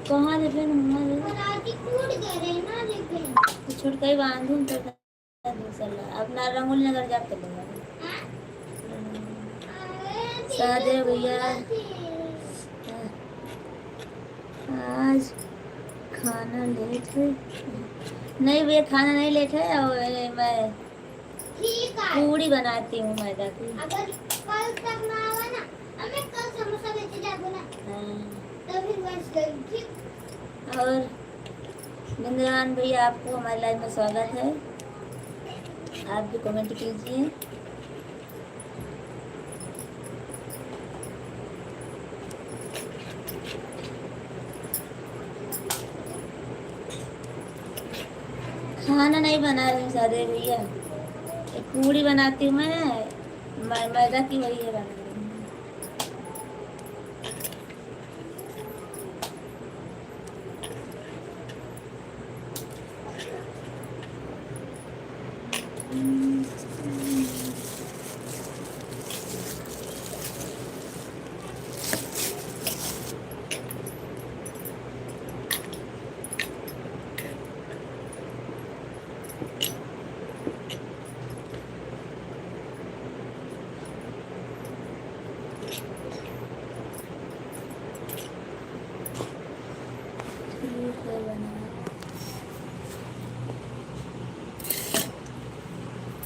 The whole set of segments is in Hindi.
कहाँ ले फिर छुटकाई बांधूं तो अपना रंगोली नगर जाके सहदेव भैया आज खाना लेट है। नहीं भैया खाना नहीं लेट है और मैं पूड़ी बनाती हूँ मैदा की। अगर कल तक ना आवा ना हमें कल समोसा लेके जाओगे ना तो फिर बस गई ठीक। और बिंद्रान भैया आपको हमारे लाइव में स्वागत है। आप भी कमेंट कीजिए। खाना नहीं बना रही हूँ सादे भैया, पूड़ी बनाती हूँ मैं मैदा की, वही है बना रही हूँ।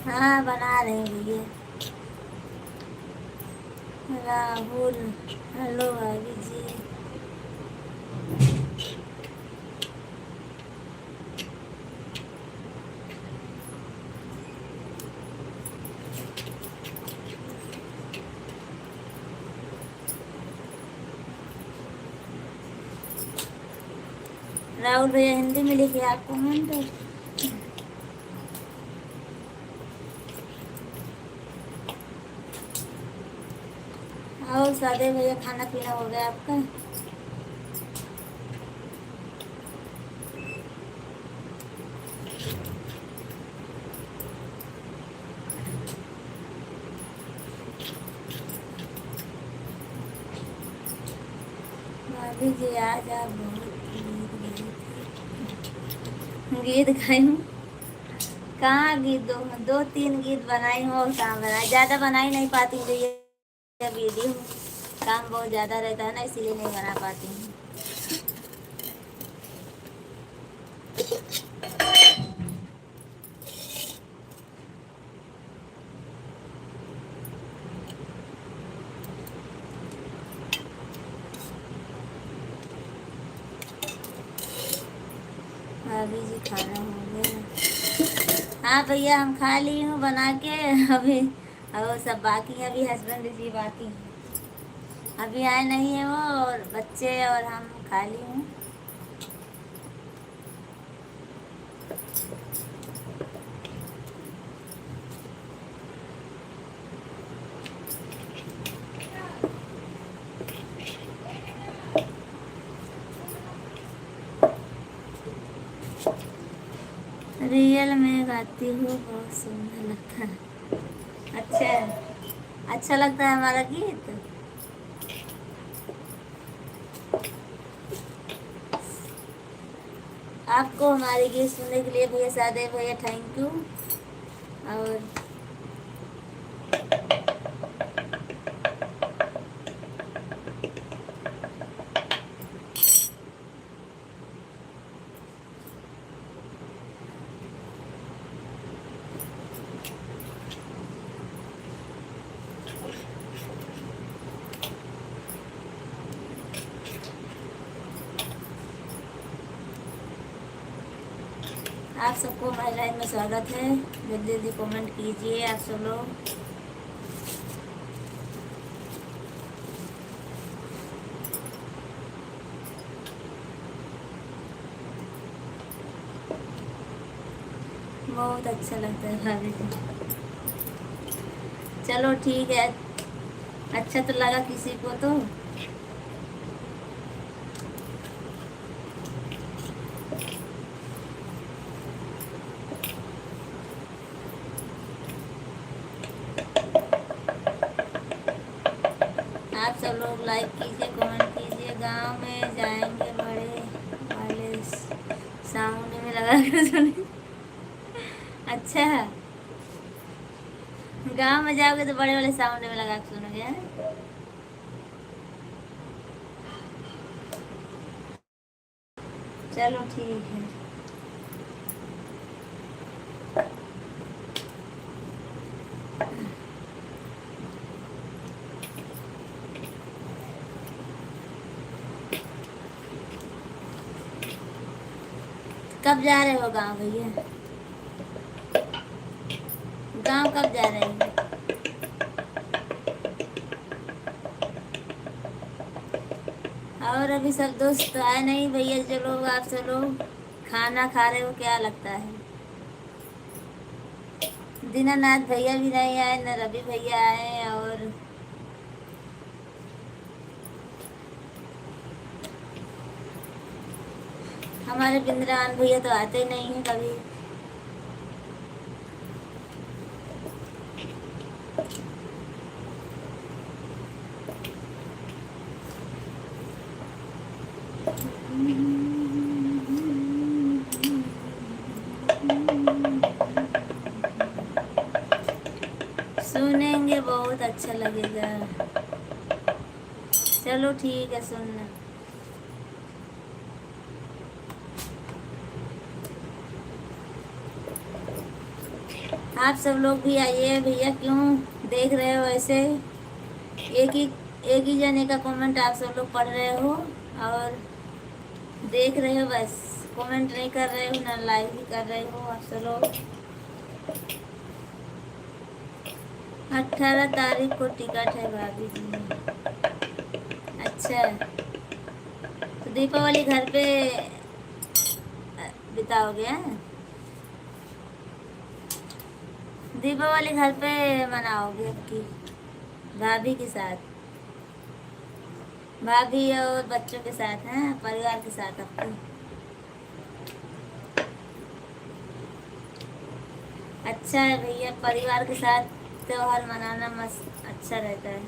हाँ बना रहे हैं भैया। राहुल हेलो भाभी जी। राहुल भैया हिंदी में लिखे आप कमेंट। और सादे भैया खाना पीना हो गया आपका? भाभी जी आज आप बहुत गीत गाई हूँ। कहाँ गीत दो तीन गीत बनाई हूँ और काम बनाई, ज़्यादा बनाई नहीं पाती हूँ। वीडियो काम बहुत ज़्यादा रहता है ना, इसीलिए नहीं बना पाती हूँ। भाभी जी खाना हो गया? हाँ भैया हम खा ली हूँ बना के अभी। और सब बाकी है, अभी हस्बैंड जी बाकी हैं, अभी आए नहीं है वो, और बच्चे और हम खा ली हूँ। रियल में गाती हूँ, बहुत सुंदर लगता है। अच्छा लगता है हमारा गीत। आपको हमारे गीत सुनने के लिए भैया सादे भैया थैंक यू। और आप सबको हमारे लाइन में स्वागत है। जल्दी जल्दी कमेंट कीजिए आप सब लोग। बहुत अच्छा लगता है भाभी को। चलो ठीक है, अच्छा तो लगा किसी को तो। आप सब लोग लाइक कीजिए, कमेंट कीजिए। गांव में जाएंगे बड़े वाले साउंड में लगा कर सुने। अच्छा, गांव में जाओगे तो बड़े वाले साउंड में लगा के सुनोगे, हैं? चलो ठीक है। कब जा रहे हो गांव भैया? गांव कब जा रहे हैं? और अभी सब दोस्त तो आए नहीं भैया। जो लोग आप सब लोग खाना खा रहे हो, क्या लगता है? दीनानाथ भैया भी नहीं आए, न रवि भैया आए, और हमारे बिंद्रान भैया तो आते नहीं हैं कभी। सुनेंगे, बहुत अच्छा लगेगा। चलो ठीक है, सुनना। आप सब लोग भी आइए भैया, क्यों देख रहे हो ऐसे? एक ही एक ही जने का कमेंट आप सब लोग पढ़ रहे हो और देख रहे हो, बस कमेंट नहीं कर रहे हो, ना लाइक भी कर रहे हो आप सब लोग। 18 तारीख को टिकट है भाभी जी। अच्छा, तो दीपावली घर पे बिताओगे, हैं? दीपावली घर पे मनाओगे आपकी भाभी के साथ? भाभी और बच्चों के साथ, हैं? परिवार के साथ आपके? अच्छा है भैया, परिवार के साथ त्योहार मनाना मस्त अच्छा रहता है।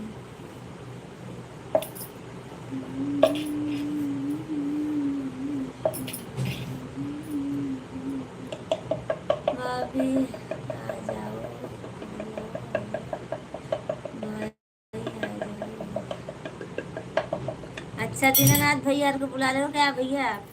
भाभी आ जाओ, भाई आ जाओ। अच्छा, दीनानाथ भैया को बुला रहे हो क्या भैया आप?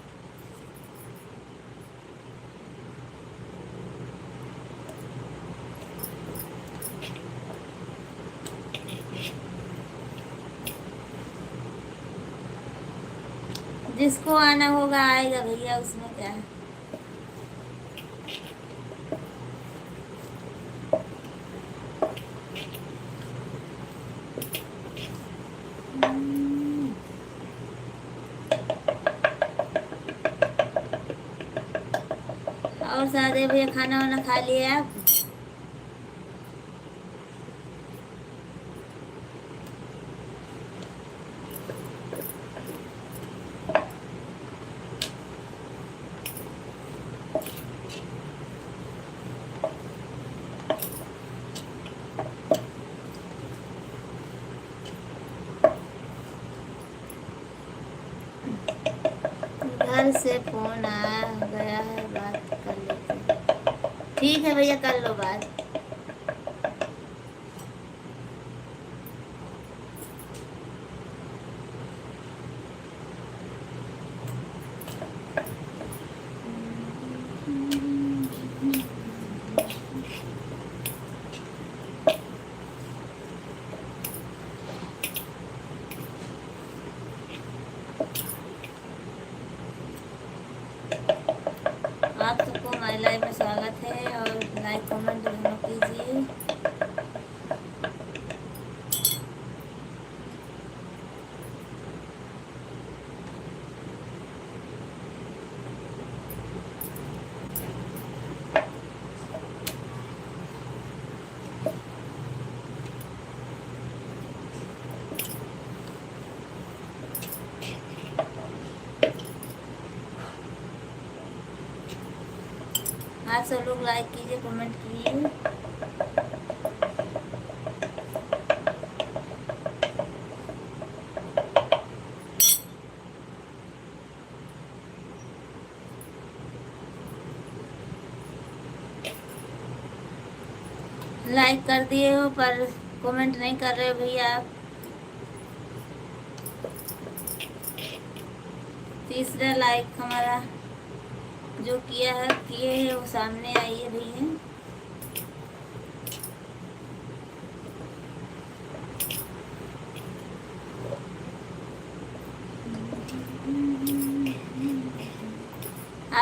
जिसको आना होगा आएगा भैया, उसमें क्या है। और सादे भैया, खाना वाना खा लिए आप? घर से फोन आ गया है, बात कर लेते हैं। ठीक है भैया, कर लो बात। आप सबको हमारे लाइफ सब लोग लाइक कीजिए, कमेंट कीजिए। लाइक कर दिए हो पर कमेंट नहीं कर रहे हो भैया आप। तीसरा लाइक हमारा जो किए है वो सामने आइए भैया।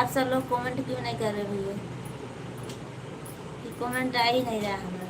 आप सब लोग कमेंट क्यों नहीं कर रहे भैया? कमेंट आ ही नहीं रहा हमारा।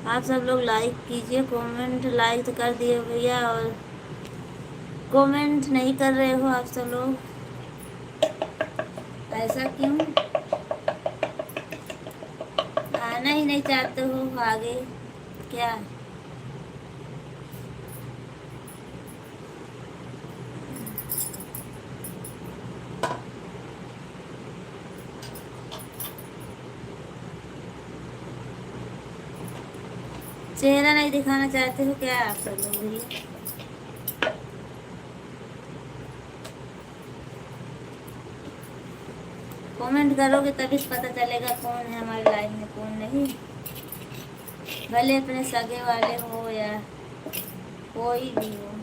आप सब लोग लाइक कीजिए, कमेंट लाइक तो कर दिए भैया और कमेंट नहीं कर रहे हो आप सब लोग, ऐसा क्यों? आना ही नहीं चाहते हो आगे क्या? चेहरा नहीं दिखाना चाहते हो क्या आप सब लोग भी? कमेंट करोगे तभी पता चलेगा कौन है हमारी लाइफ में कौन नहीं। भले अपने सगे वाले हो या कोई भी हो।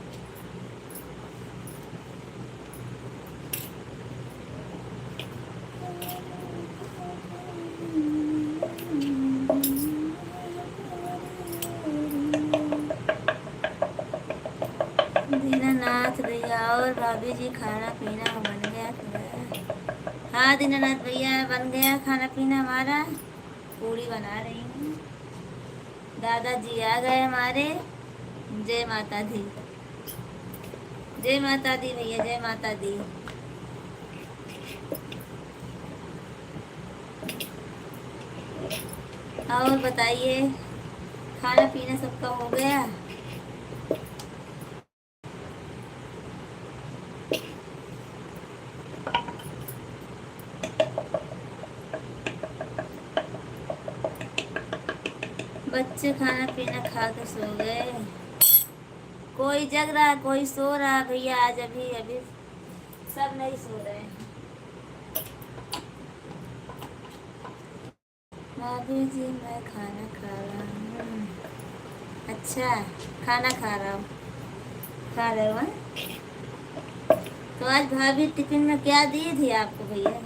दीनानाथ भैया और भाभी जी खाना पीना बन गया क्या? हाँ दीनानाथ भैया बन गया खाना पीना हमारा, पूरी बना रही हूँ। दादाजी आ गए हमारे। जय माता दी, जय माता दी भैया, जय माता दी। और बताइए खाना पीना सबका हो गया? बच्चे खाना पीना खा के सो गए, कोई जग रहा कोई सो रहा भैया। आज अभी अभी सब नहीं सो रहे हैं। भाभी जी मैं खाना खा रहा हूँ। अच्छा खाना खा रहा हूँ, खा रहे हो? तो आज भाभी टिफिन में क्या दी थी आपको भैया?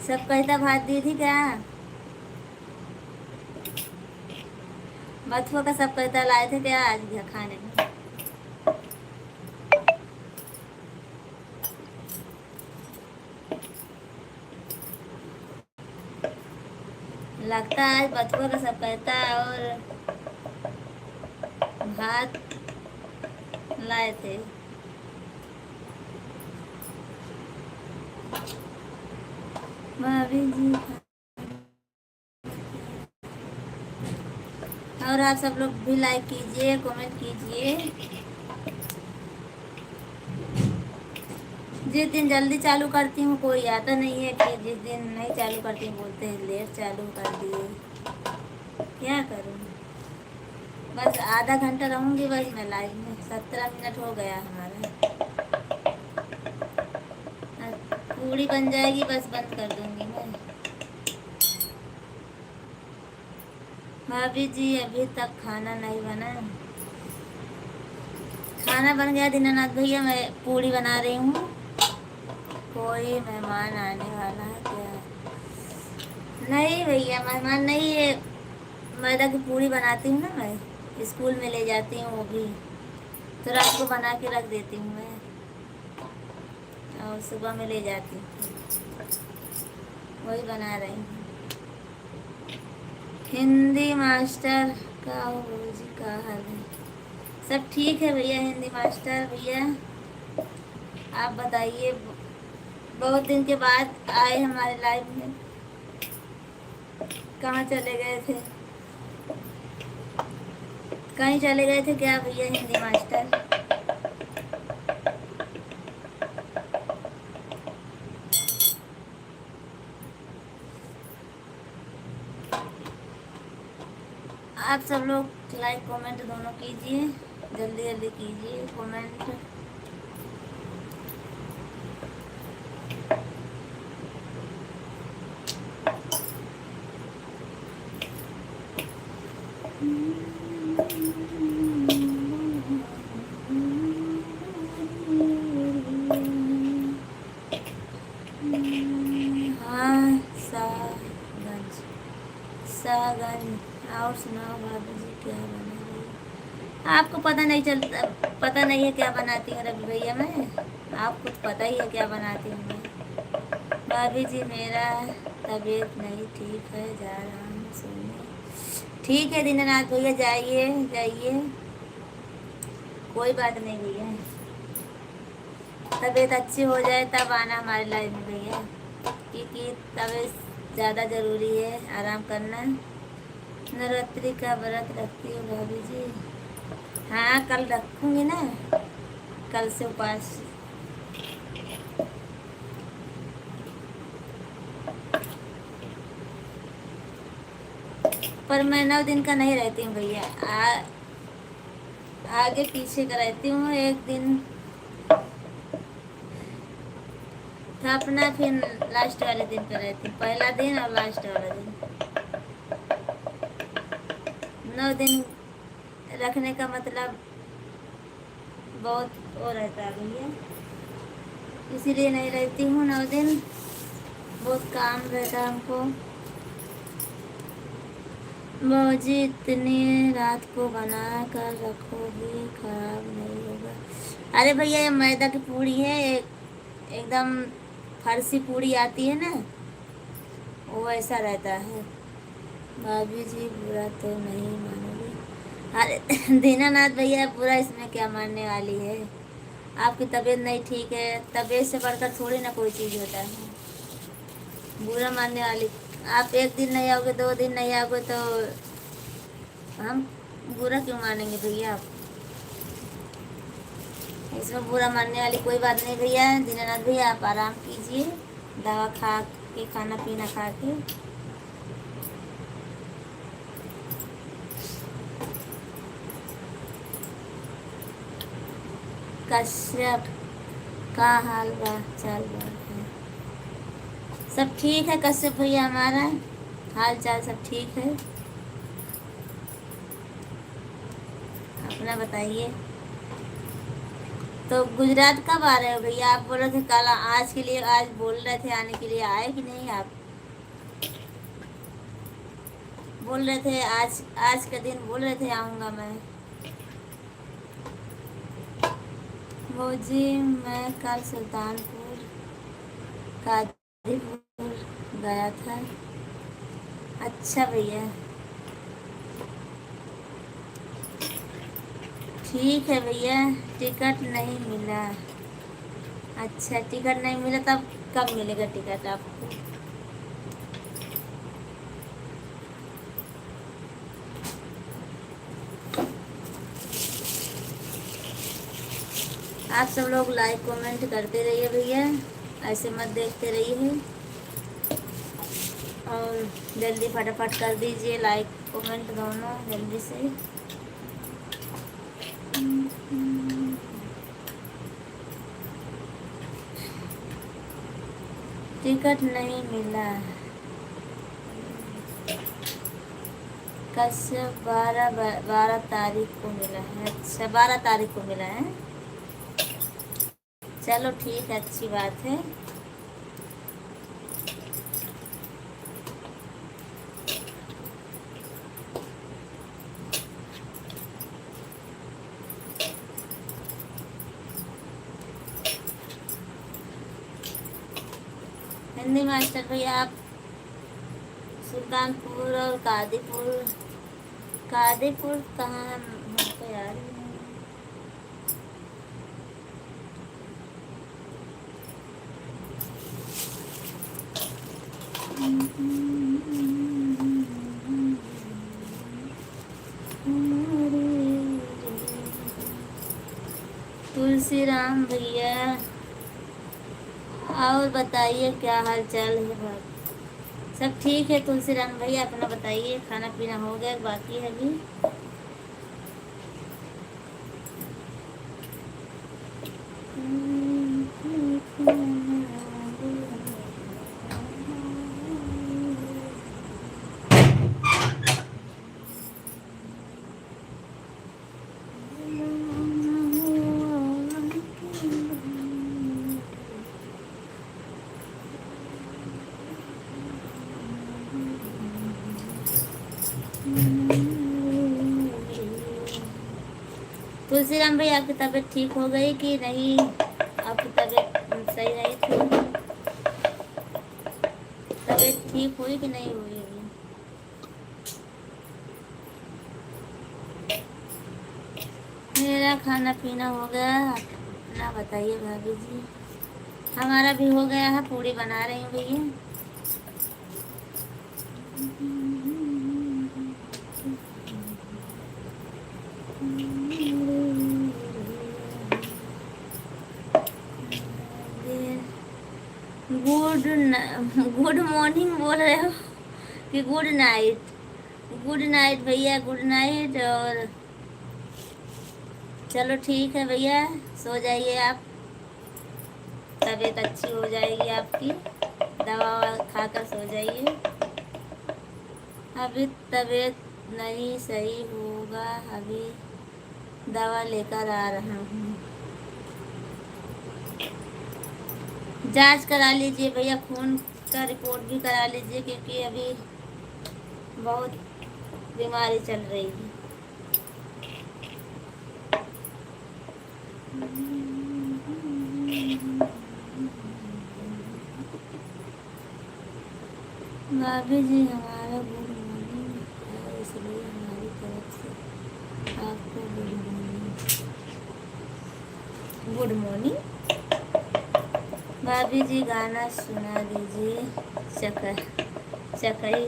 सब कहता भात दी थी क्या? बथुआ का सब कहता लाए थे क्या आज खाने में? लगता है आज बथुआ का सब कहता है और भात लाए थे। भाभी जी और आप सब लोग भी लाइक कीजिए, कमेंट कीजिए। जिस दिन जल्दी चालू करती हूँ कोई आता नहीं है, कि जिस दिन नहीं चालू करती हूँ बोलते हैं लेट चालू कर दिए। क्या करूँ, बस आधा घंटा रहूँगी बस मैं लाइव में। 17 मिनट हो गया हमारा। पूरी बन जाएगी बस बंद कर दूँगी मैं। भाभी जी अभी तक खाना नहीं बना। खाना बन गया दीनानाथ भैया, मैं पूड़ी बना रही हूँ। कोई मेहमान आने वाला है क्या? नहीं भैया मेहमान नहीं है, मैदा की पूड़ी बनाती हूँ ना मैं, स्कूल में ले जाती हूँ वो भी, तो रात को बना के रख देती हूँ मैं और सुबह में ले जाती हूँ, वही बना रही हूँ। हिंदी मास्टर का हो जी, का हाल है? सब ठीक है भैया। हिंदी मास्टर भैया आप बताइए, बहुत दिन के बाद आए हमारे लाइव में, कहाँ चले गए थे? कहीं चले गए थे क्या भैया हिंदी मास्टर? आप सब लोग लाइक कमेंट दोनों कीजिए, जल्दी जल्दी कीजिए कमेंट। हाँ सागन और सुनाओ भाभी जी क्या बना रही है? आपको पता नहीं चलता, पता नहीं है क्या बनाती हूँ रवि भैया मैं? आपको पता ही है क्या बनाती हूँ मैं। भाभी जी मेरा तबीयत नहीं ठीक है, जा रहा हूँ सोने। ठीक है दीनानाथ भैया, जाइए जाइए, कोई बात नहीं भैया, तबीयत अच्छी हो जाए तब आना हमारे लाइफ में भैया, क्योंकि तबीयत ज़्यादा ज़रूरी है, आराम करना। नवरात्रि का व्रत रखती हूँ भाभी जी? हाँ कल रखूँगी ना, कल से उपवास। पर मैं 9 दिन का नहीं रहती हूँ भैया, आगे पीछे का रहती हूँ। एक दिन था अपना, फिर लास्ट वाले दिन पर रहती हूँ, पहला दिन और लास्ट वाला दिन। 9 दिन रखने का मतलब बहुत वो रहता है भैया, इसीलिए नहीं रहती हूँ 9 दिन, बहुत काम रहता है हमको। मौजी इतनी रात को बना कर रखोगी खराब नहीं होगा? अरे भैया ये मैदा की पूड़ी है, एकदम फरसी पूड़ी आती है ना, वो ऐसा रहता है। भाभी जी बुरा तो नहीं मानोगी? अरे दीनानाथ भैया बुरा इसमें क्या मानने वाली है? आपकी तबीयत नहीं ठीक है, तबीयत से बढ़कर थोड़ी ना कोई चीज़ होता है बुरा मानने वाली। आप एक दिन नहीं आओगे, 2 दिन नहीं आओगे तो हम बुरा क्यों मानेंगे भैया? आप इसमें बुरा मानने वाली कोई बात नहीं भैया। दीनानाथ भैया आप आराम कीजिए, दवा खा के, खाना पीना खा के। कश्यप का हाल बा चाल बा है? सब ठीक है कश्यप भैया, हमारा हाल चाल सब ठीक है, अपना बताइए। तो गुजरात कब आ रहे हो भैया? आप बोल रहे थे कल, आज के लिए, आज बोल रहे थे आने के लिए, आए कि नहीं? आप बोल रहे थे आज का दिन बोल रहे थे आऊँगा मैं। वो जी मैं कल सुल्तानपुर कादीपुर गया था। अच्छा भैया, ठीक है भैया। टिकट नहीं मिला? अच्छा, टिकट नहीं मिला, तब कब मिलेगा टिकट आपको? आप सब लोग लाइक कमेंट करते रहिए भैया, ऐसे मत देखते रहिए, और जल्दी फटाफट कर दीजिए लाइक कमेंट दोनों जल्दी से। टिकट नहीं मिला? कश्यप 12 तारीख को मिला है। अच्छा, 12 तारीख को मिला है। चलो ठीक है, अच्छी बात है। हिंदी मास्टर भैया, आप सुल्तानपुर और कादीपुर कहाँ हमको याद नहीं। तुलसी राम भैया, और बताइए क्या हाल चाल है भाई? सब ठीक है तुलसी राम भैया, अपना बताइए। खाना पीना हो गया, बाकी है अभी? तुलसीराम भाई, आपकी तबीयत ठीक हो गई कि नहीं? आपकी तबीयत सही नहीं थी? तबीयत ठीक हुई कि नहीं हुई अभी? मेरा खाना पीना हो गया, अपना बताइए भाभी जी। हमारा भी हो गया है, पूड़ी बना रही हूँ भैया। गुड मॉर्निंग बोल रहे हो कि गुड नाइट? गुड नाइट भैया, गुड नाइट। और चलो ठीक है भैया, सो जाइए आप, तबीयत अच्छी हो जाएगी आपकी, दवा खाकर सो जाइए। अभी तबीयत नहीं सही होगा, अभी दवा लेकर आ रहा हूँ। जांच करा लीजिए भैया, खून का रिपोर्ट भी करा लीजिए, क्योंकि अभी बहुत बीमारी चल रही है। भाभी जी, हमारा गुड मॉर्निंग है, इसलिए हमारी तरफ से आपको गुड मॉर्निंग। गुड मॉर्निंग भाभी जी, गाना सुना दीजिए। चकई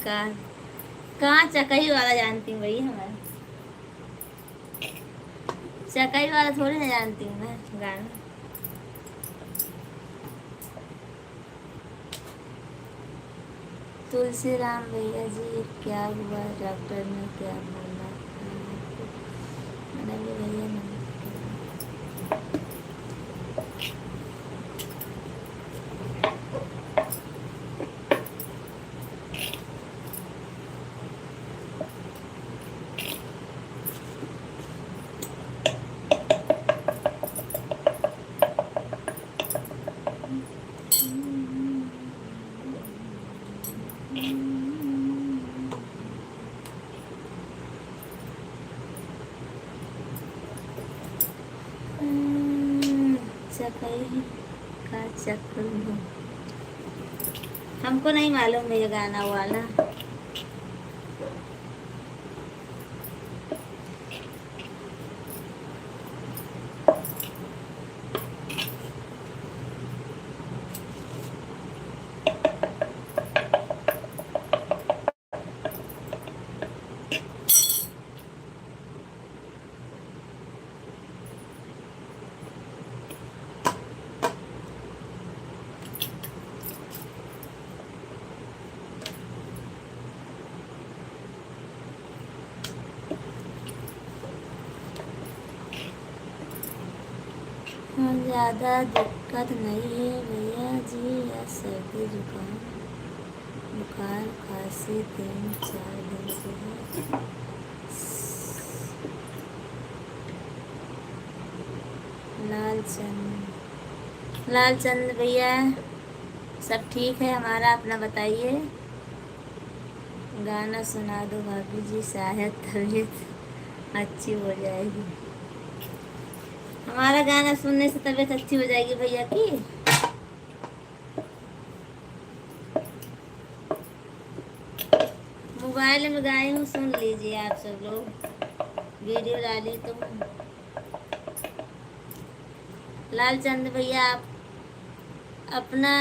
का कहाँ चकई वाला जानती हूँ भैया? हमारा चकई वाला थोड़ी ना जानती हूँ मैं गाना। तुलसी राम भैया जी, क्या हुआ? डॉक्टर ने क्या बोला? मैंने भी भैया नहीं। चकई का चक्कर में हमको नहीं मालूम भैया गाना वाला। ज़्यादा दिक्कत नहीं है भैया जी, या सर्दी जुकाम बुखार खांसी 3-4 दिन से है। लालचंद भैया सब ठीक है हमारा, अपना बताइए। गाना सुना दो भाभी जी, शायद तबीयत अच्छी हो जाएगी। हमारा गाना सुनने से तबीयत अच्छी हो जाएगी भैया की? मोबाइल में गाई हूँ, सुन लीजिए आप सब लोग, वीडियो डाली तो। लालचंद भैया आप अपना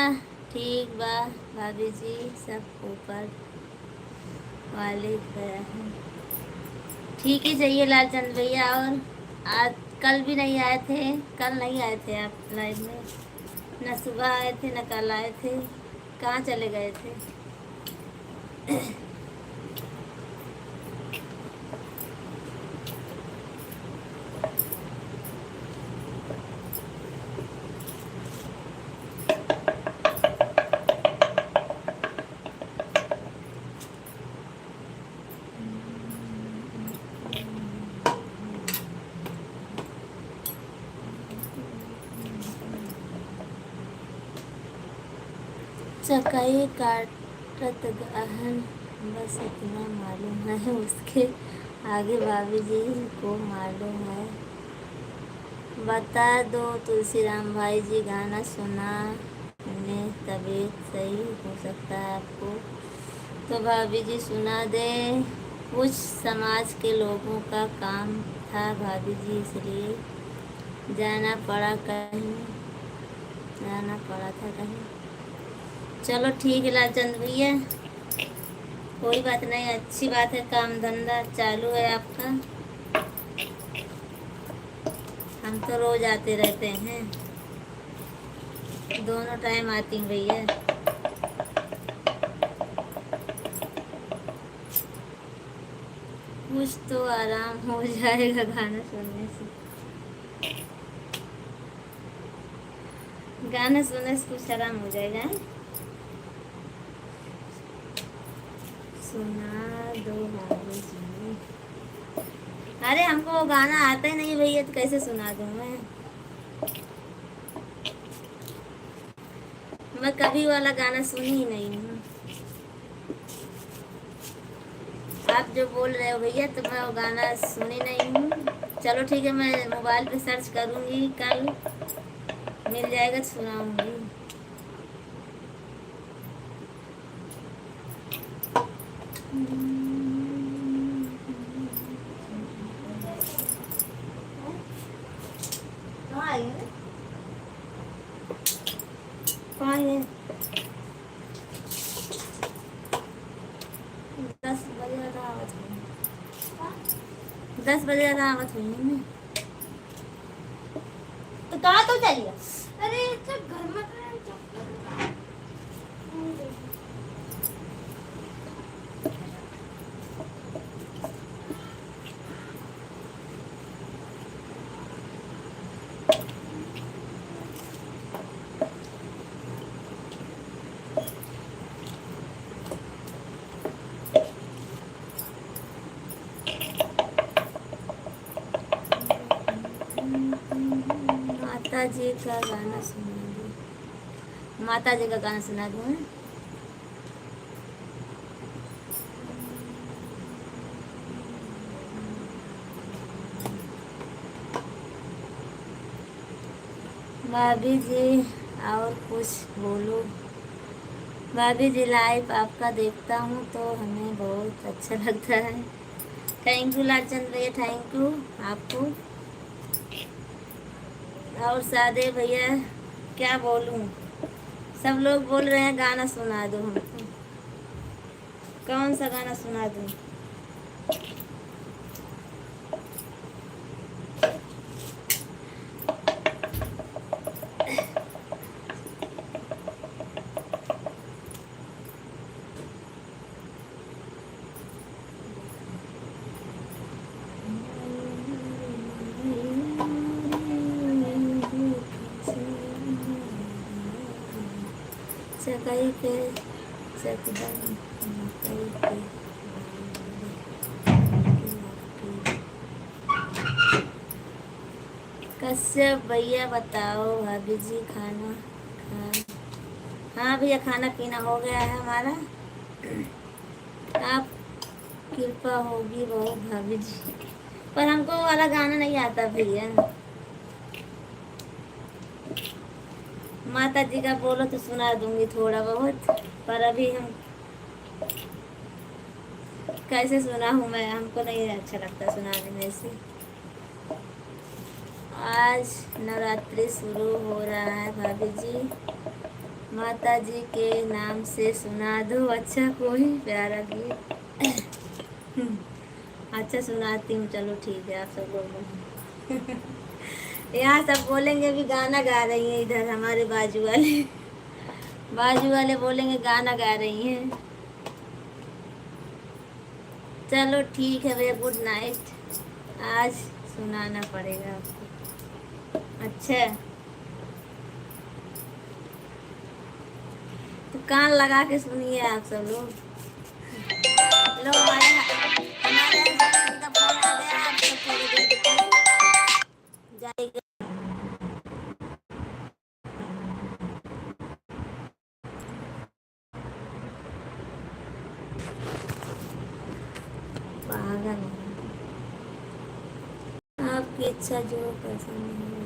ठीक बा भाभी जी, सब ऊपर वाले ठीक ही चाहिए लालचंद भैया। और आज कल भी नहीं आए थे, कल नहीं आए थे आप लाइव में, न सुबह आए थे न कल आए थे, कहाँ चले गए थे? चकाई काटत गहन, बस इतना मालूम है, उसके आगे भाभी जी को मालूम है। बता दो तुलसीराम भाई जी, गाना सुना में तबीयत सही हो सकता है आपको, तो भाभी जी सुना दे। कुछ समाज के लोगों का काम था भाभी जी, इसलिए जाना पड़ा था कहीं। चलो ठीक है लालचंद भैया, कोई बात नहीं, अच्छी बात है, काम धंधा चालू है आपका। हम तो रोज आते रहते हैं, दोनों टाइम आती हूँ भैया। कुछ तो आराम हो जाएगा गाना सुनने से, गाना सुनने से कुछ आराम हो जाएगा। सुना दो भाभी जी। अरे हमको वो गाना आता ही नहीं भैया, तो कैसे सुना दूँ मैं कभी वाला गाना सुनी ही नहीं हूँ। आप जो बोल रहे हो भैया, तो मैं वो गाना सुनी नहीं हूँ। चलो ठीक है, मैं मोबाइल पे सर्च करूँगी, कल मिल जाएगा तो सुनाऊँगी। कहाँ है? 10 बजे आवत हुई, 10 बजे आवत हुई मैं तो कहाँ तो चलिए। अरे घर में माता जी का गाना सुना दो, माता जी का गाना सुना दूँ। भाभी जी और कुछ बोलो। भाभी जी लाइव आपका देखता हूँ तो हमें बहुत अच्छा लगता है। थैंक यू लालचंद भैया, थैंक यू आपको। और सादे भैया क्या बोलूँ, सब लोग बोल रहे हैं गाना सुना दो हमको। कौन सा गाना सुना दूँ? चकई के चकदम मकई के कश्यप भैया बताओ भाभी जी खाना खा। हाँ भैया खाना पीना हो गया है हमारा। आप कृपा होगी बहुत भाभी जी, पर हमको वो वाला गाना नहीं आता भैया। माता जी का बोलो तो सुना दूंगी थोड़ा बहुत, पर अभी हम कैसे सुना हूँ मैं, हमको नहीं अच्छा लगता सुनाने में से। आज नवरात्रि शुरू हो रहा है भाभी जी, माता जी के नाम से सुना दो अच्छा कोई प्यारा गीत। अच्छा सुनाती हूँ, चलो ठीक है। आप सब लोग यहाँ सब बोलेंगे भी गाना गा रही हैं, इधर हमारे बाजू वाले बोलेंगे गाना गा रही हैं। चलो ठीक है भैया, गुड नाइट। आज सुनाना पड़ेगा आपको। अच्छा तो कान लगा के सुनिए आप सब लोग। लो हमारे हस्बैंड का फोन आ गया, आप सब थोड़ी देर रुकिए, जाएगा। पागल है। आपकी इच्छा जो पसंद है।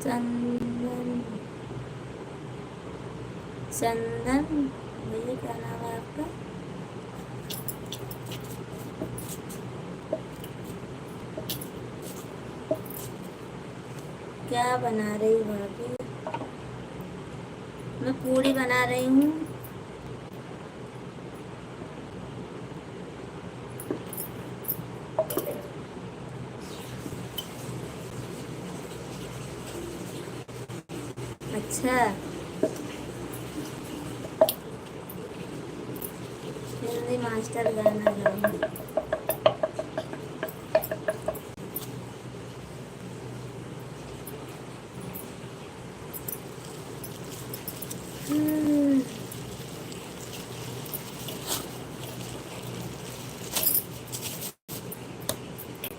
चंदन, चंदन भैया क्या नाम है आपका? क्या बना रही हो भाभी? मैं पूड़ी बना रही हूँ। अच्छा हिंदी मास्टर गाना गाओ।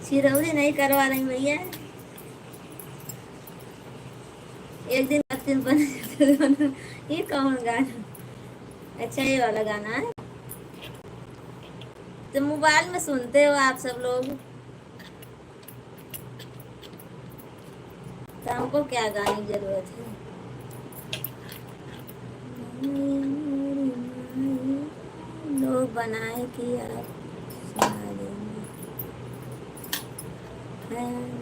चिरौरी नहीं करवा रही भैया, एक दिन बन जाते। ये कौन गाना? अच्छा ये वाला गाना है तो मोबाइल में सुनते हो आप सब लोग, तो हमको क्या गाने की जरूरत है। लोग बनाए कि आप सुना देंगे।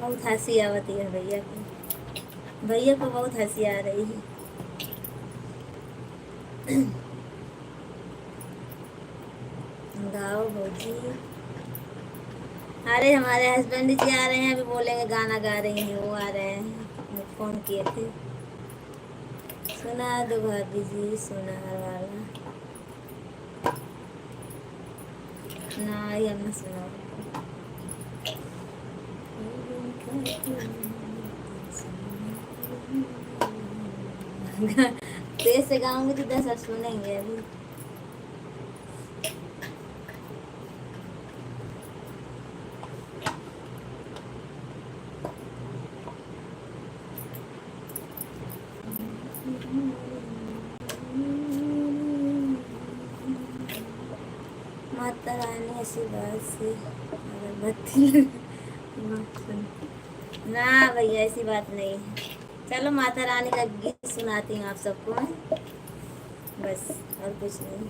बहुत हंसी आती है भैया को, भैया को बहुत हंसी आ रही है। गाओ भौजी। अरे हमारे हस्बैंड जी आ रहे हैं, अभी बोलेंगे गाना गा रही हैं, वो आ रहे हैं, फोन किए थे। सुना दो भाभी जी सुनार वाला। ना ये हमने सुना। तेज से गाऊंगी तो 10 सुनेंगे अभी। माता रानी ऐसी बात से अगरबत्ती ना भैया ऐसी बात नहीं है। चलो माता रानी का गीत सुनाती हूँ आप सबको, बस और कुछ नहीं।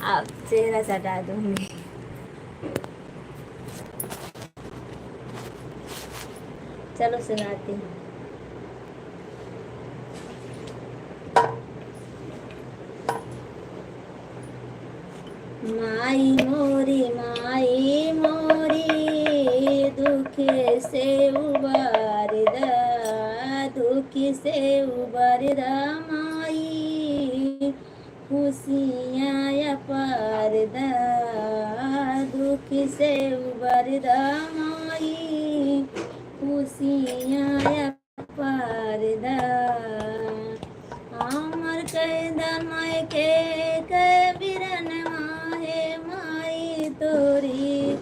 आप चेहरा सटा दूंगी। चलो सुनाती हूँ। माई मोरी दुख से उबार दा, दुख से उबार दा माई, खुशियाँ पार दा, दुख से उबार दा माई, खुशियाँ पार दा। हमर कैदन माय के बिरन माहे माई तोरी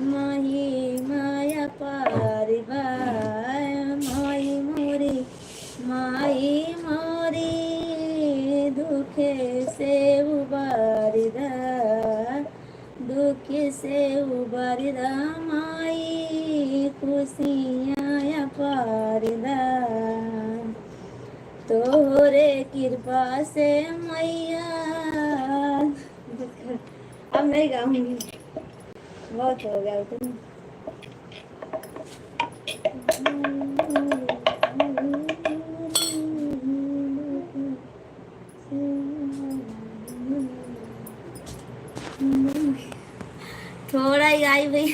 माही माया पार माई मोरी दुख से उबार दा, दुख से उबार दा माई, खुशियाँ पार दा। तोरे कृपा से मैया, अब नहीं गाऊंगी, बहुत हो गया तुम। थोड़ा ही आई भाई।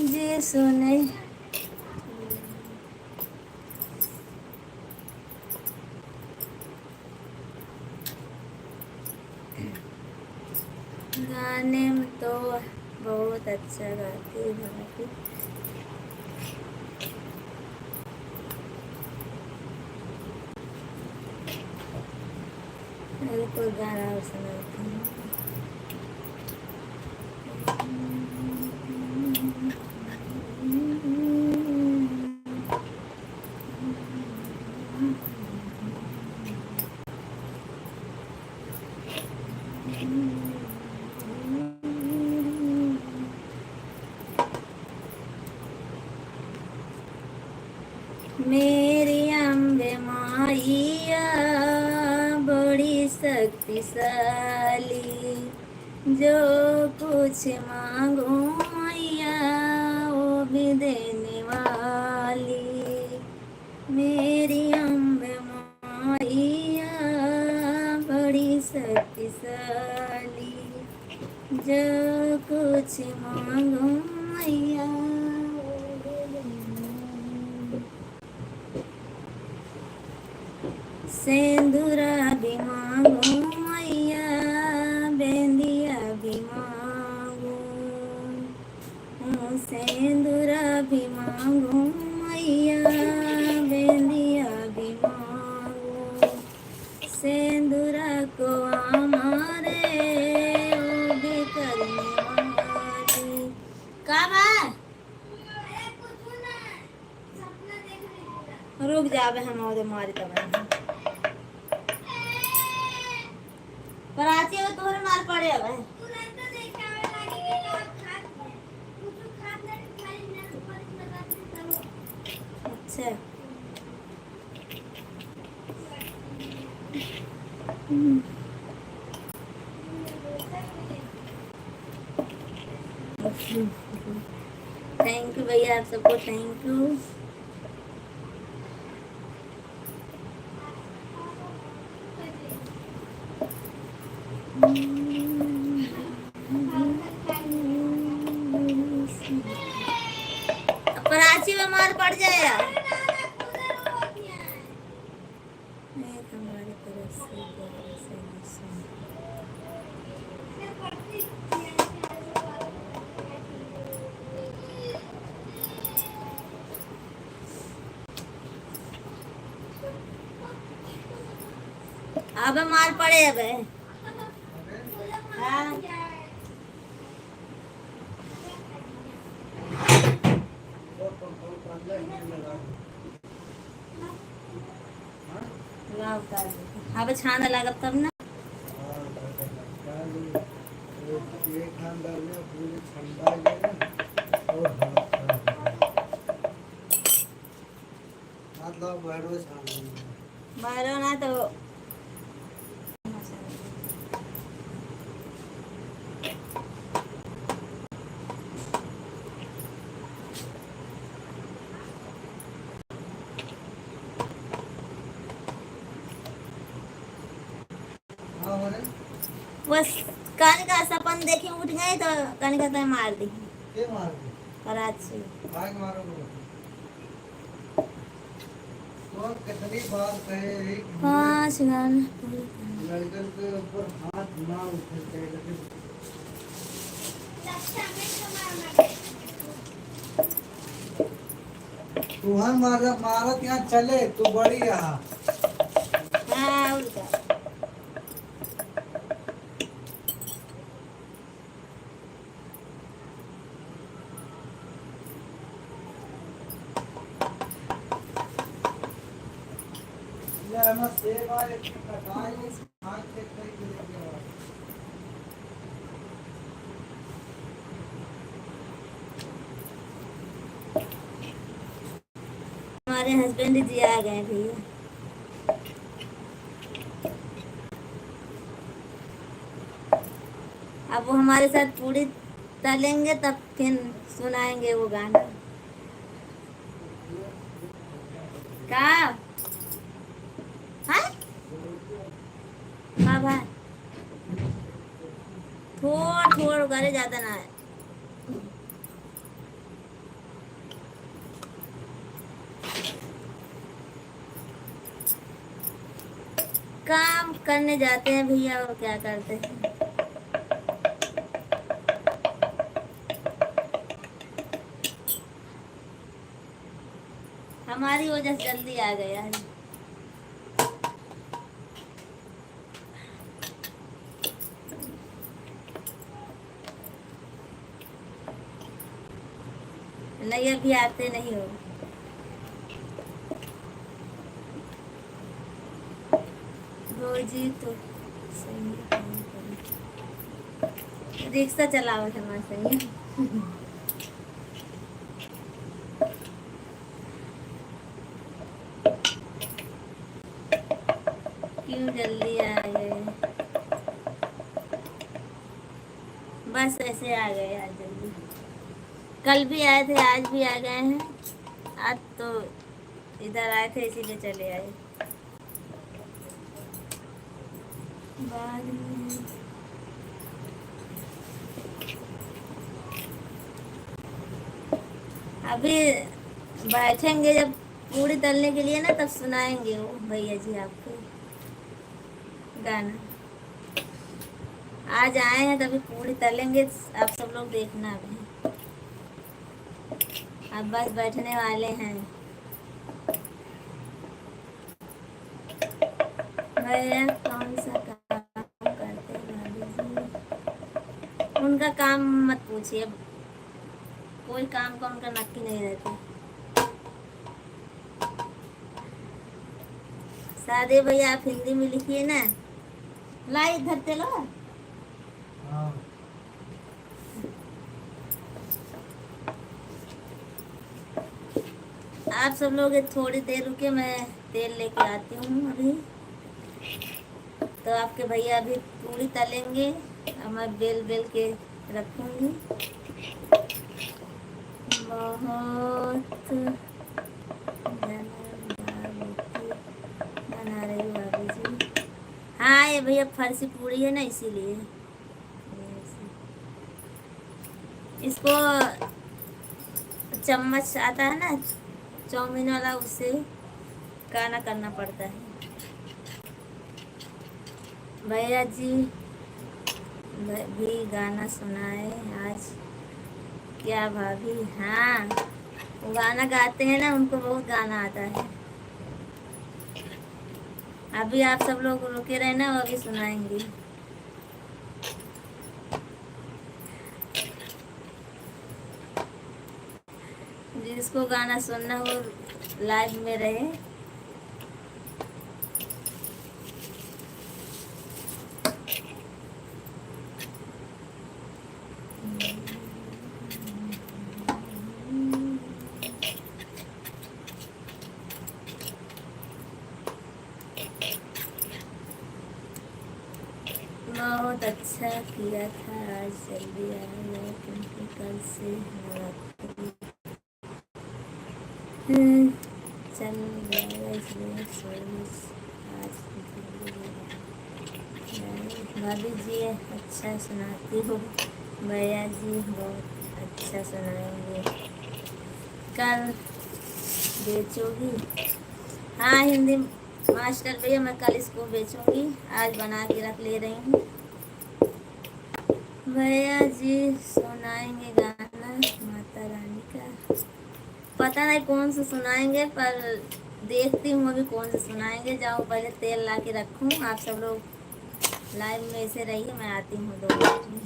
जी सुने गाने में तो बहुत अच्छा गाती है। मेरे को गाना सुनाती हूँ। मेरी अम्बे माइया बड़ी शक्तिशाली, जो कुछ मांगो मैया वो भी देने वाली। मेरी अम्बे माइया बड़ी शक्तिशाली, जो कुछ मांगो मैया। सेंदूरा भी मांगो मैया, बेंदिया भी मांगो, सेंदूरा भी मांगो मैया, बेंदिया भी मांगो। सेंदूरा को हमारे वो भी करने वाली। कब है? रुक जावे हम और मारी तब कराची में तोहरे मार पड़े अब। अच्छा थैंक यू भैया, आप सबको थैंक यू। मार पड़ जाए यार। एक हमारी तरफ से प्यार से निशान। अब मार पड़े अब। हाँ अब छान लगा तब ना। बाहर ना तो बस कान का सपन देखे उठ गए तो कान का तो मार दी कराची। कितनी बार कहे 5 गाने लड़कन के ऊपर हाथ ना उठे तुहर मारत यहाँ चले तू बड़ी यहाँ। हाँ और क्या। हमारे हस्बैंड जी आ गए भैया। अब वो हमारे साथ पूरी तलेंगे तब फिर सुनाएंगे वो गाना। का हाँ हाँ भाई थोड़ करे ज्यादा ना है। काम करने जाते हैं भैया और क्या करते हैं। हमारी वजह से जल्दी आ गया है। नहीं अभी आते नहीं हो। रोजी तो सही रिक्शा चलाओ हमारे सही। क्यों जल्दी आ गए। बस ऐसे आ गए आज जल्दी। कल भी आए थे आज भी आ गए हैं। आज तो इधर आए थे इसीलिए चले आए। बाद में अभी बैठेंगे जब पूरी तलने के लिए ना तब सुनाएंगे वो भैया जी आपको गाना। आज आए हैं तभी पूरी तलेंगे आप सब लोग देखना अभी। अब बस बैठने वाले हैं। भैया कौन सा काम करते हैं भाभी जी। उनका काम मत पूछिए। कोई काम का उनका नक्की नहीं रहती। सादे भैया आप हिंदी में लिखिए ना। लाई इधर चलो। आप सब लोग थोड़ी देर रुके मैं तेल लेके आती हूँ अभी। तो आपके भैया अभी पूरी तलेंगे और मैं बेल बेल के रखूँगी। बहुत बना रही हूँ भाभी जी। हाँ ये भैया फर्सी पूरी है ना इसीलिए। इसको चम्मच आता है ना चाउमीन वाला, उससे गाना करना पड़ता है। भैया जी भी गाना सुनाए आज। क्या भाभी? हाँ, वो गाना गाते हैं ना, उनको बहुत गाना आता है। अभी आप सब लोग रुके रहे ना, वो अभी सुनाएंगे। जिसको गाना सुनना हो लाइव में रहे। बहुत अच्छा किया था, आज जल्दी आया क्योंकि कल से नवरात्रि चल जाएगा, इसलिए सर्विस आज जल्दी आया। भाभी जी अच्छा सुनाती हो। भैया जी बहुत अच्छा सुनाएंगे। कल बेचोगी? हाँ, हिंदी मास्टर भैया, मैं कल इसको बेचूंगी, आज बना के रख ले रही हूँ। भैया जी सुनाएंगे गाना माता रानी का। पता नहीं कौन सा सुनाएंगे, पर देखती हूँ अभी कौन सा सुनाएंगे। जाओ पहले तेल ला के रखूँ, आप सब लोग लाइव में ऐसे रहिए, मैं आती हूँ 2 मिनट में।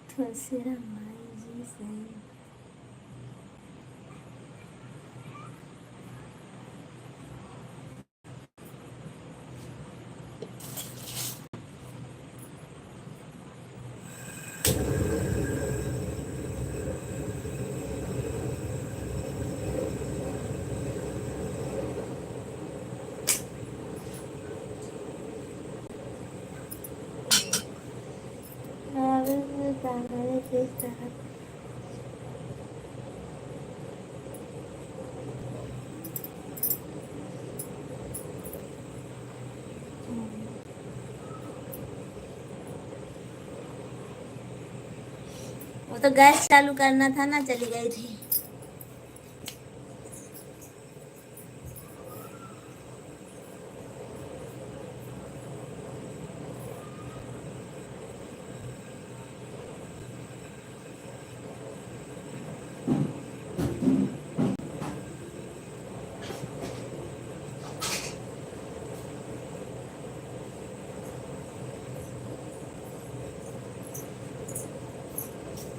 तुलसीराम माई जी से गाने के साथ वो तो गैस चालू करना था ना, चली गई थी।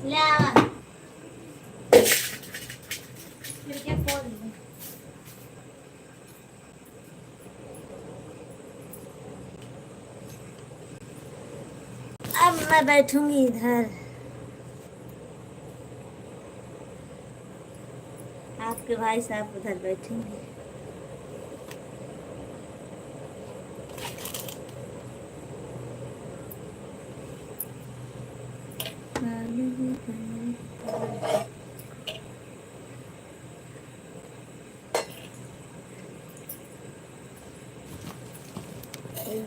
ले आवा फिर क्या खोल दे। अब मैं बैठूंगी इधर, आपके भाई साहब उधर बैठेंगे।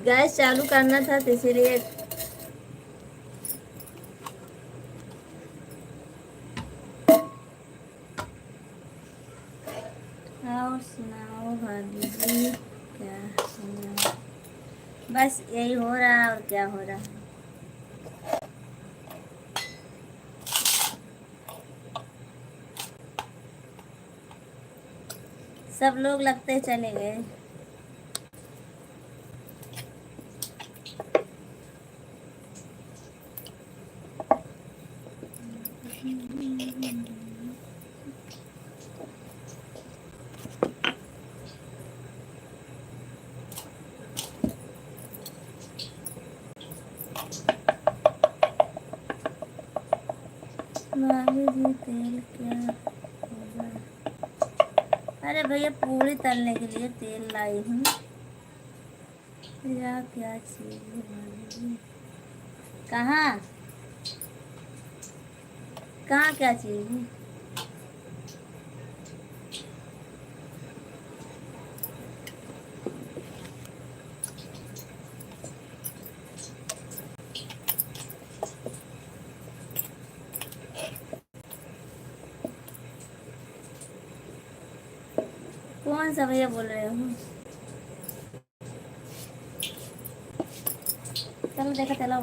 गैस चालू करना था तो इसीलिए और सुनाओ भाभी जी, क्या सुनाओ, बस यही हो रहा है और क्या हो रहा है। सब लोग लगते चले गए। भाभी जी तेल क्या होगा? अरे भैया पूरी तलने के लिए तेल लाई हूँ। या क्या चीज़ है भाभी जी? कहाँ कहाँ क्या चीज़ है? कौन सा भैया बोल रहे हो? चलो देखा चला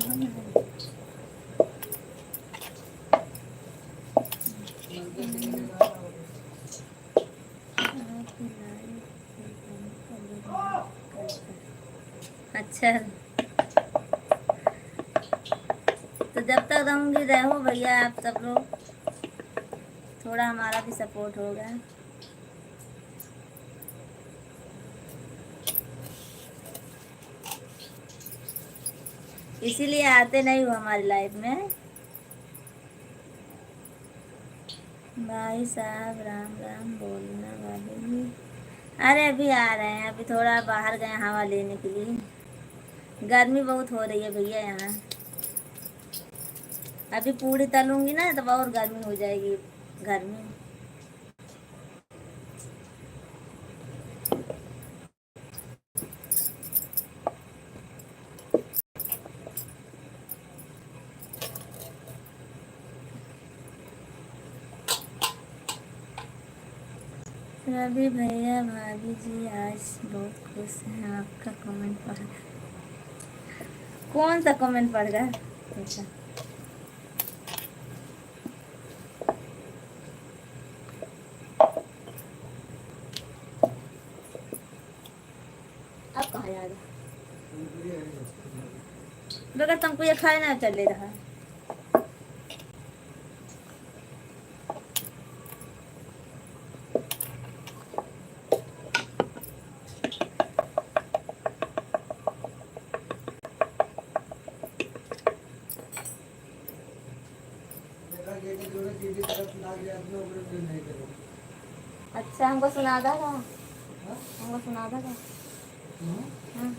अच्छा, तो जब तक रहूंगी रहो भैया आप सब लोग, थोड़ा हमारा भी सपोर्ट होगा। इसीलिए आते नहीं हो हमारी लाइफ में। भाई साहब राम राम बोलना भाभी जी। अरे अभी आ रहे हैं, अभी थोड़ा बाहर गए हवा लेने के लिए। गर्मी बहुत हो रही है भैया यहाँ। अभी पूरी तलूंगी ना तो और गर्मी हो जाएगी घर में। रवि भैया भाभी जी आज बहुत खुश हैं, आपका कमेंट पढ़ा। कौन सा कमेंट पढ़ रहा है? अच्छा अब कहाँ जा रहा? बगैर तुमको ये खाए ना चल रहा है। अच्छा हमको सुना था, हमको सुना था। हाँ।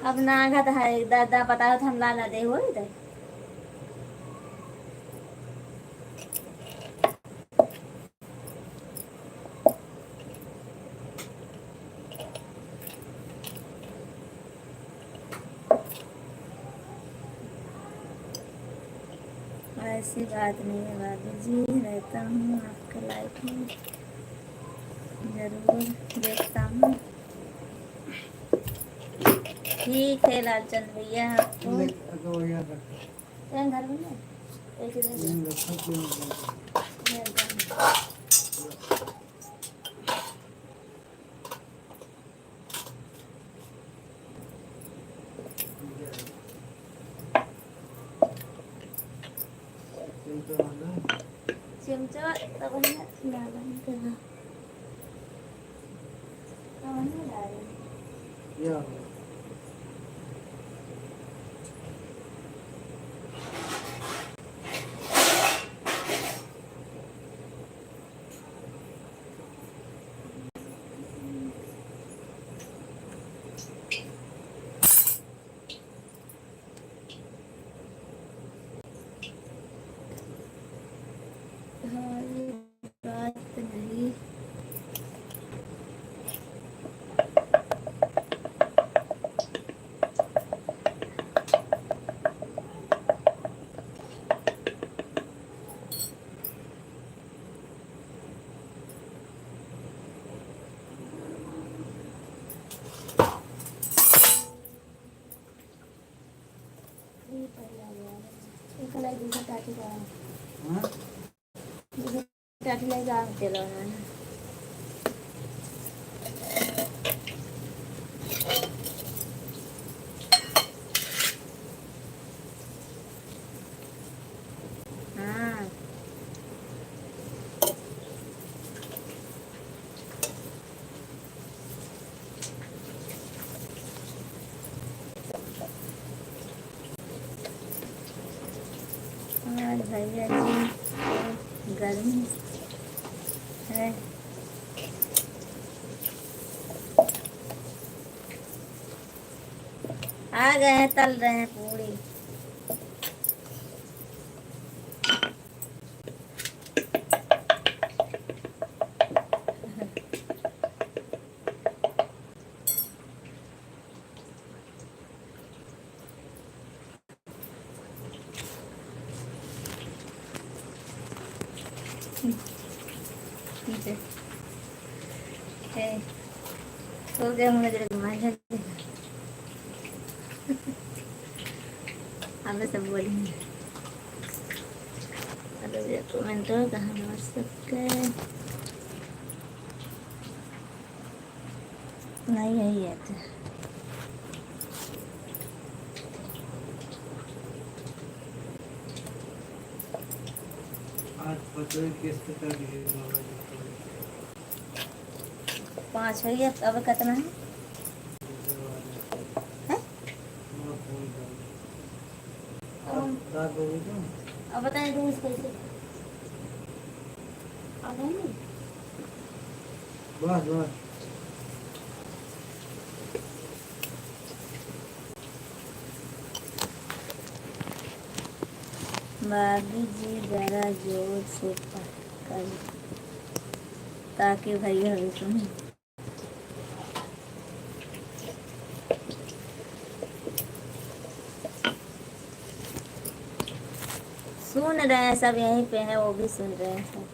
अब नागत है दादा पता था हम लाना दे हो इधर। ऐसी बात नहीं है भाभी जी, रहता हूँ आपके लाइफ में, जरूर देखता हूँ। ठीक है लालचंद भैया, आपको घर में एक इधर ये रखा क्यों है? ये तो आना है। चिमचा तब हमने डाला नहीं करा तब हमने डाला ये आ गया। हाँ ये बात नहीं ये पहला गया एक लाइक दूसरा टाटी का हाँ? दूसरा टाटी लाइक आग चला ना हाँ आज भैया जी गर्मी है आ गए हैं तल रहे हैं पूरी हो गया मुझे जरा घुमाया हमें सब बोलेंगे अरे कमेंट कहाँ व्हाट्सएप नहीं यही है तो आज पता है किस्त का दिए 5 हो गया अब कितना है हैं? रात हो गई तो अब बताएं तुम इसको कैसे अब नहीं बस बस बागी जी जरा जोर से कर ताकि भैया भी सुने सुन रहे हैं सब यहीं पे हैं वो भी सुन रहे हैं सब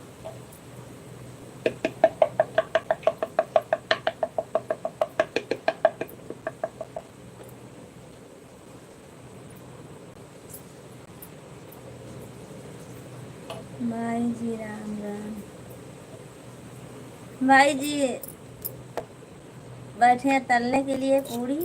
भाई जी राम राम भाई जी बैठे हैं तलने के लिए पूरी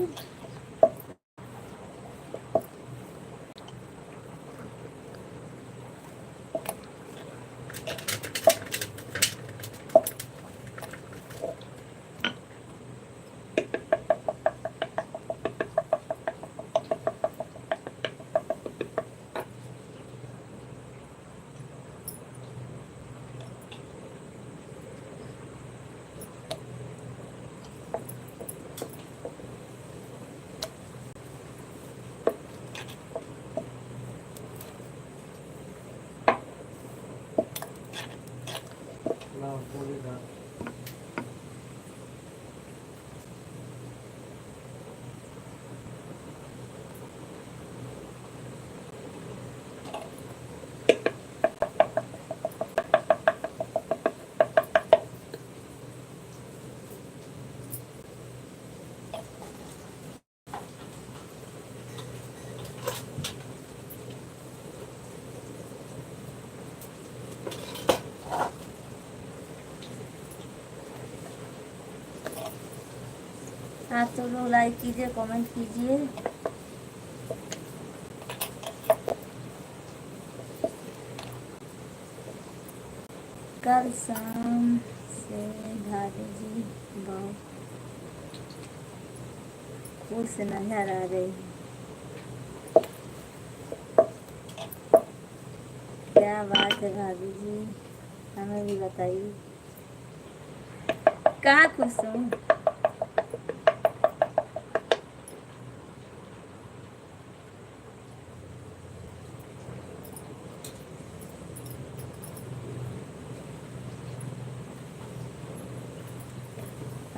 लाओ पूरी रात आप सब लोग लाइक कीजिए, कमेंट कीजिए। कल शाम से भाभी जी बहुत खुश नजर आ रही है। क्या बात है भाभी जी, हमें भी बताइए। कहाँ खुश हूँ?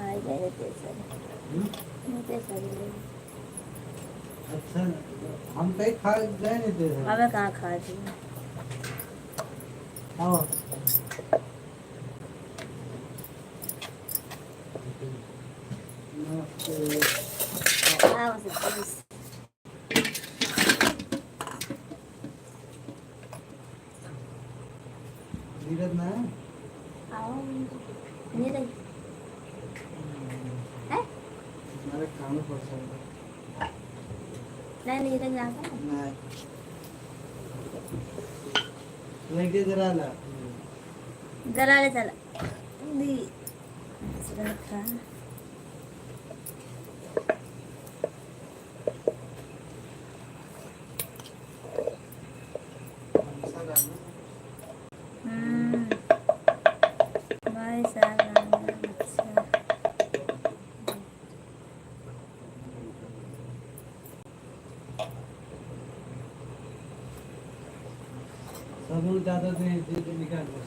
आई गए तेसर, अच्छा हम कहीं खा गए नहीं थे सर। हमें कहाँ खा दी। आओ आओ से पुलिस। नीरज ना है? आओ नीरज है? हमारे काम में पड़ सकता नहीं नीरज आता है। नहीं लेके जरा ला जरा ले चला दी रखा। भाई साहब अच्छा सब लोग ज्यादा तो निकाल दो।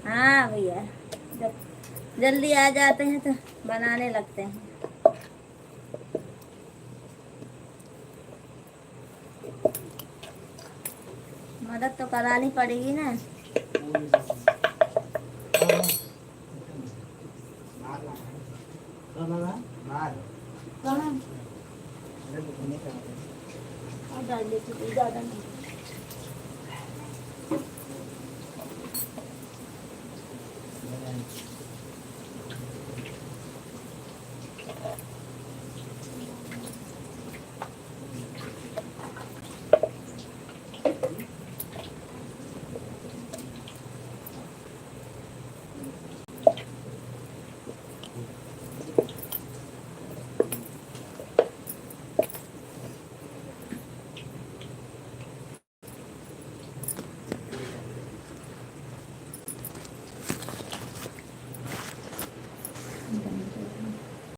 हाँ भैया, जब जल्दी आ जाते हैं तो बनाने लगते हैं। मदद तो करानी पड़ेगी ना। कहाँ? और डाल देती थी, ज़्यादा नहीं।